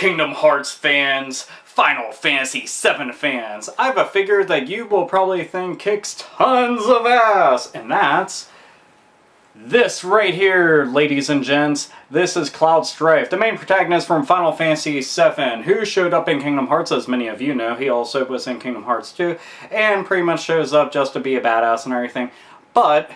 Kingdom Hearts fans, Final Fantasy VII fans, I have a figure that you will probably think kicks tons of ass, and that's this right here, ladies and gents. This is Cloud Strife, the main protagonist from Final Fantasy VII, who showed up in Kingdom Hearts, as many of you know. He also was in Kingdom Hearts 2, and pretty much shows up just to be a badass and everything. But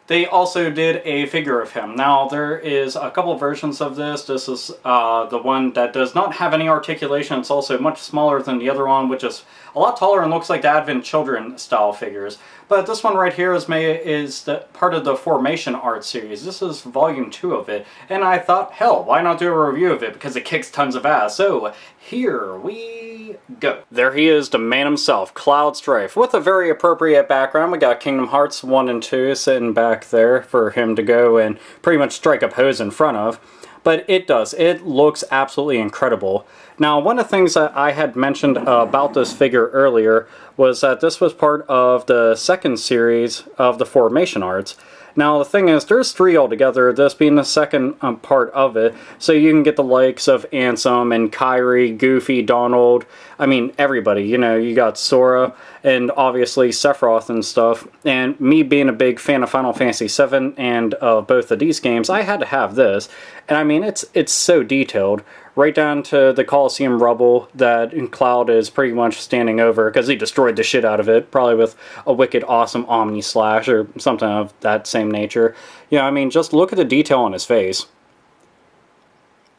they also did a figure of him. Now, there is a couple versions of this. This is the one that does not have any articulation. It's also much smaller than the other one, which is a lot taller and looks like the Advent Children style figures. But this one right here is part of the Formation art series. This is volume 2 of it, and I thought, hell, why not do a review of it, because it kicks tons of ass. So here we go. There he is, the man himself, Cloud Strife, with a very appropriate background. We got Kingdom Hearts 1 and 2 sitting back there for him to go and pretty much strike a pose in front of. But it looks absolutely incredible. Now, one of the things that I had mentioned about this figure earlier was that this was part of the second series of the Formation arts. Now, the thing is, there's 3 altogether, this being the second part of it, so you can get the likes of Ansem and Kairi, Goofy, Donald, I mean, everybody, you know, you got Sora, and obviously Sephiroth and stuff, and me being a big fan of Final Fantasy VII and both of these games, I had to have this, and I mean, it's so detailed, right down to the Colosseum rubble that Cloud is pretty much standing over, because he destroyed the shit out of it, probably with a wicked awesome Omni Slash or something of that same nature. You know, I mean, just look at the detail on his face.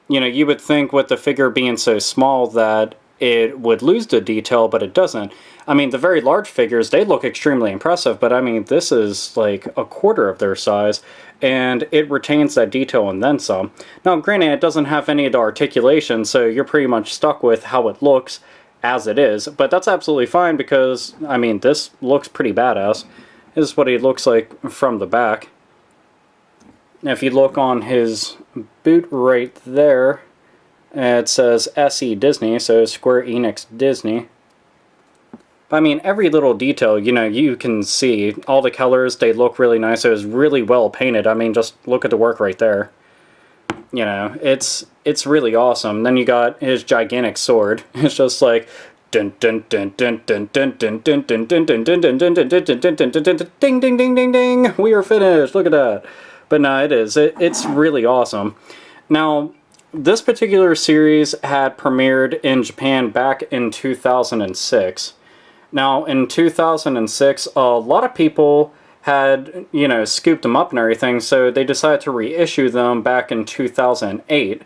You know, you would think with the figure being so small that it would lose the detail, but it doesn't. I mean, the very large figures, they look extremely impressive, but I mean, this is like a quarter of their size, and it retains that detail and then some. Now, granted, it doesn't have any of the articulation, so you're pretty much stuck with how it looks as it is, but that's absolutely fine because, I mean, this looks pretty badass. This is what he looks like from the back. If you look on his boot right there, it says SE Disney, so Square Enix Disney. I mean, every little detail, you know, you can see. All the colors, they look really nice. It was really well painted. I mean, just look at the work right there. You know, it's really awesome. Then you got his gigantic sword. It's just like dun dun dun dun dun dun dun dun dun dun dun dun dun dun dun dun dun dun dun ding ding ding ding ding. We are finished. Look at that. But no, it's really awesome. Now, this particular series had premiered in Japan back in 2006. Now, in 2006, a lot of people had, you know, scooped them up and everything, so they decided to reissue them back in 2008.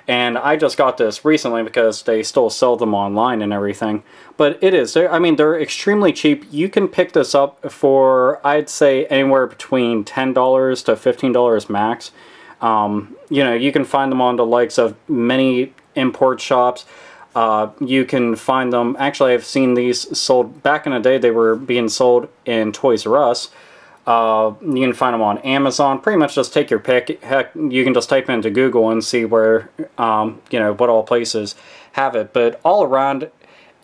And I just got this recently because they still sell them online and everything. But I mean, they're extremely cheap. You can pick this up for, I'd say, anywhere between $10 to $15 max. You know, you can find them on the likes of many import shops. You can find them, actually I've seen these sold, back in the day they were being sold in Toys R Us. You can find them on Amazon. Pretty much just take your pick. Heck, you can just type into Google and see where, you know, what all places have it. But all around,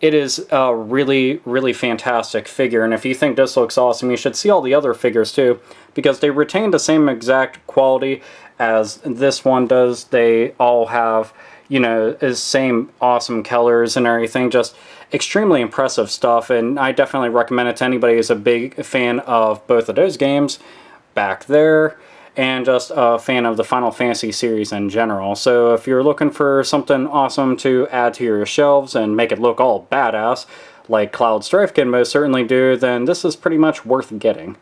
it is a really, really fantastic figure. And if you think this looks awesome, you should see all the other figures too, because they retain the same exact quality as this one does. They all have, you know, the same awesome colors and everything. Just extremely impressive stuff, and I definitely recommend it to anybody who's a big fan of both of those games back there, and just a fan of the Final Fantasy series in general. So if you're looking for something awesome to add to your shelves and make it look all badass, like Cloud Strife can most certainly do, then this is pretty much worth getting.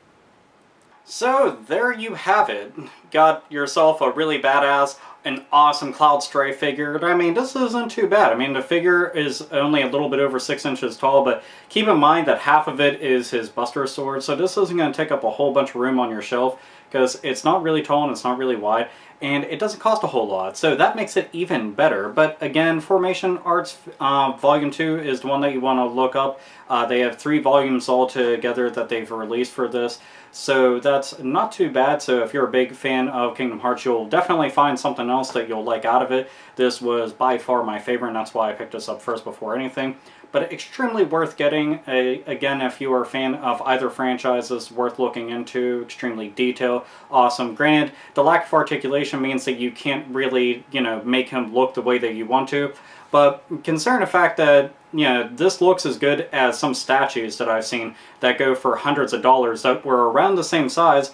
So there you have it. Got yourself a really badass, an awesome Cloud Strife figure. I mean, this isn't too bad. I mean, the figure is only a little bit over 6 inches tall, but keep in mind that half of it is his Buster Sword, so this isn't going to take up a whole bunch of room on your shelf, because it's not really tall and it's not really wide, and it doesn't cost a whole lot, so that makes it even better. But again, Formation Arts Volume 2 is the one that you want to look up. They have 3 volumes all together that they've released for this, so that's not too bad. So if you're a big fan of Kingdom Hearts, you'll definitely find something else that you'll like out of it. This was by far my favorite, and that's why I picked this up first before anything. But extremely worth getting. Again, if you are a fan of either franchises, worth looking into. Extremely detailed, awesome. Granted, the lack of articulation means that you can't really, you know, make him look the way that you want to. But considering the fact that, you know, this looks as good as some statues that I've seen that go for hundreds of dollars that were around the same size,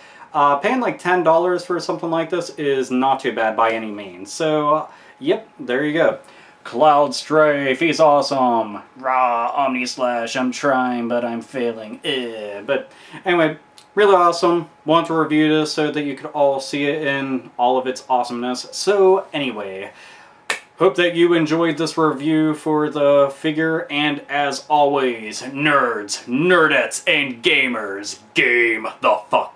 paying like $10 for something like this is not too bad by any means. So, yep, there you go. Cloud Strife, he's awesome. Raw Omni Slash, I'm trying, but I'm failing. But anyway, really awesome. Want to review this so that you could all see it in all of its awesomeness. So anyway, hope that you enjoyed this review for the figure, and as always, nerds, nerdettes, and gamers, game the fuck